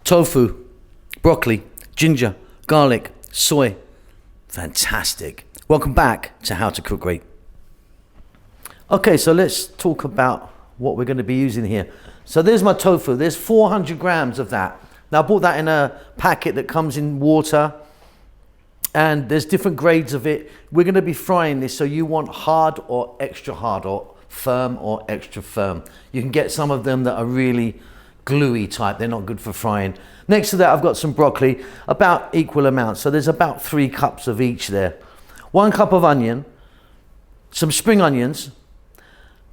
tofu, broccoli, ginger, garlic, soy. Fantastic. Welcome back to How to Cook Great. Okay, so let's talk about what we're going to be using here. So there's my tofu. There's 400 grams of that. Now I bought that in a packet that comes in water, and there's different grades of it. We're going to be frying this, so you want hard or extra hard, or firm or extra firm. You can get some of them that are really gluey type. They're not good for frying. Next to that, I've got some broccoli, about equal amounts. So there's about 3 cups of each there. 1 cup of onion, some spring onions,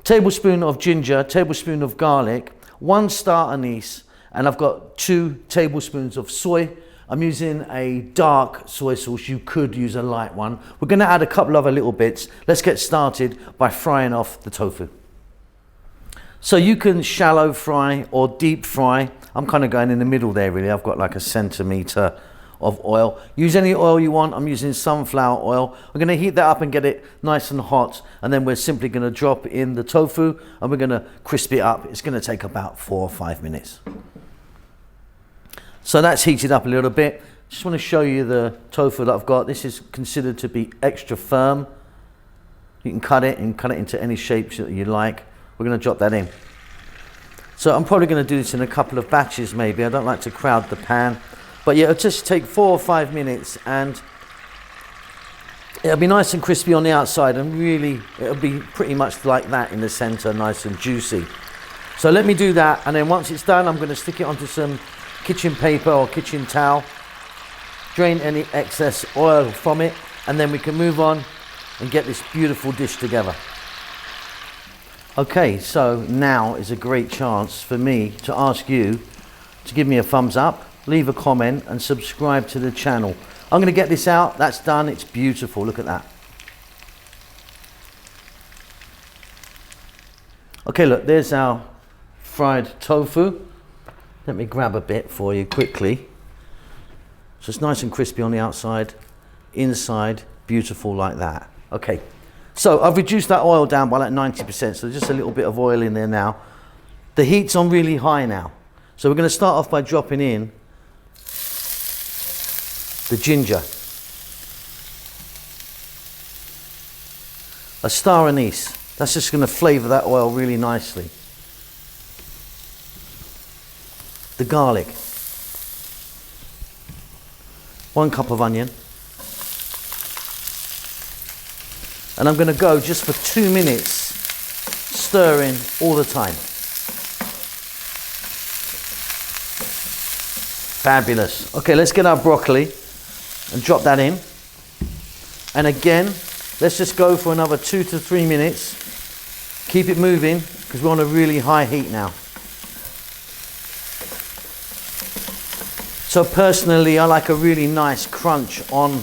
tablespoon of ginger, tablespoon of garlic, 1 star anise, and I've got 2 tablespoons of soy. I'm using a dark soy sauce. You could use a light one. We're going to add a couple other little bits. Let's get started by frying off the tofu. So you can shallow fry or deep fry. I'm kind of going in the middle there really. I've got like a centimeter of oil. Use any oil you want. I'm using sunflower oil. We're going to heat that up and get it nice and hot, and then we're simply going to drop in the tofu and we're going to crisp it up. It's going to take about 4 or 5 minutes. So that's heated up a little bit. Just want to show you the tofu that I've got. This is considered to be extra firm. You can cut it into any shapes that you like. We're going to drop that in. So I'm probably going to do this in a couple of batches maybe. I don't like to crowd the pan. But yeah, it'll just take 4 or 5 minutes, and it'll be nice and crispy on the outside, and really it'll be pretty much like that in the center, nice and juicy. So let me do that, and then once it's done, I'm going to stick it onto some kitchen paper or kitchen towel, drain any excess oil from it, and then we can move on and get this beautiful dish together. Okay, so now is a great chance for me to ask you to give me a thumbs up, leave a comment, and subscribe to the channel. I'm going to get this out. That's done. It's beautiful. Look at that. Okay, look, there's our fried tofu. Let me grab a bit for you quickly. So it's nice and crispy on the outside, inside beautiful like that. Okay, so I've reduced that oil down by like 90%, so just a little bit of oil in there now. The heat's on really high now. So we're going to start off by dropping in the ginger, a star anise. That's just going to flavour that oil really nicely. The garlic, 1 cup of onion, and I'm going to go just for 2 minutes stirring all the time. Fabulous. Okay, let's get our broccoli and drop that in, and again let's just go for another 2 to 3 minutes. Keep it moving because we're on a really high heat now. So personally, I like a really nice crunch on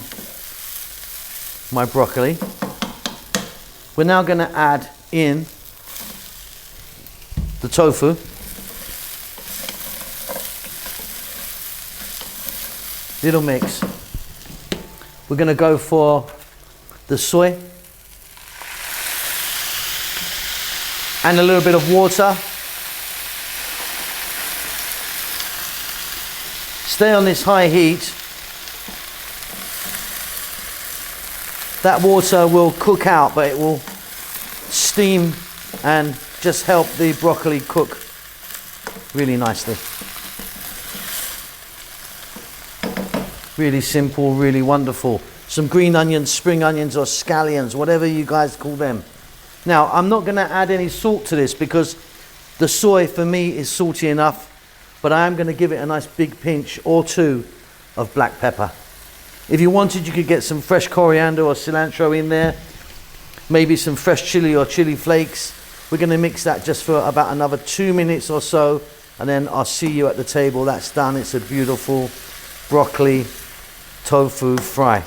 my broccoli. We're now going to add in the tofu. Little mix. We're going to go for the soy and a little bit of water. Stay on this high heat. That water will cook out, but it will steam and just help the broccoli cook really nicely. Really simple, really wonderful. Some green onions, spring onions, or scallions, whatever you guys call them. Now, I'm not going to add any salt to this because the soy for me is salty enough. But I am going to give it a nice big pinch or 2 of black pepper. If you wanted, you could get some fresh coriander or cilantro in there, maybe some fresh chili or chili flakes. We're going to mix that just for about another 2 minutes or so, and then I'll see you at the table. That's done. It's a beautiful broccoli tofu fry.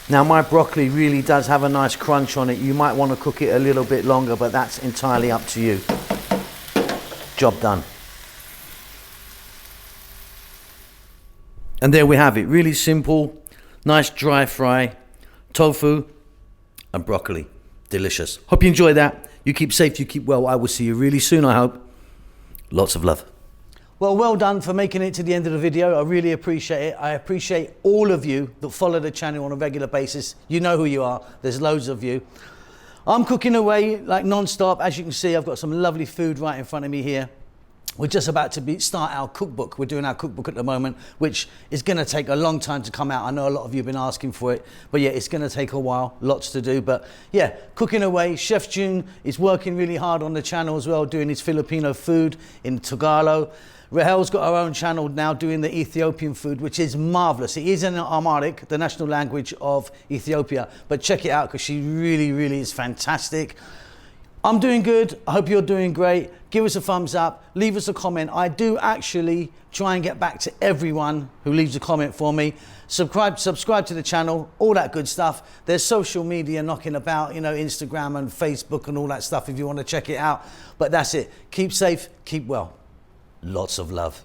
Now my broccoli really does have a nice crunch on it. You might want to cook it a little bit longer, but that's entirely up to you. Job done. And there we have it. Really simple, nice dry fry, tofu and broccoli. Delicious. Hope you enjoy that. You keep safe, you keep well. I will see you really soon, I hope. Lots of love. Well done for making it to the end of the video. I really appreciate it. I appreciate all of you that follow the channel on a regular basis. You know who you are. There's loads of you. I'm cooking away like non-stop. As you can see, I've got some lovely food right in front of me here. We're just about to start our cookbook. We're doing our cookbook at the moment, which is going to take a long time to come out. I know a lot of you have been asking for it, but yeah, it's going to take a while, lots to do. But yeah, cooking away. Chef June is working really hard on the channel as well, doing his Filipino food in Tagalog. Rahel's got her own channel now doing the Ethiopian food, which is marvelous. It is in Amharic, the national language of Ethiopia, but check it out because she really is fantastic. I'm doing good. I hope you're doing great. Give us a thumbs up. Leave us a comment. I do actually try and get back to everyone who leaves a comment for me. Subscribe to the channel, all that good stuff. There's social media knocking about, you know, Instagram and Facebook and all that stuff if you want to check it out. But that's it. Keep safe, keep well. Lots of love.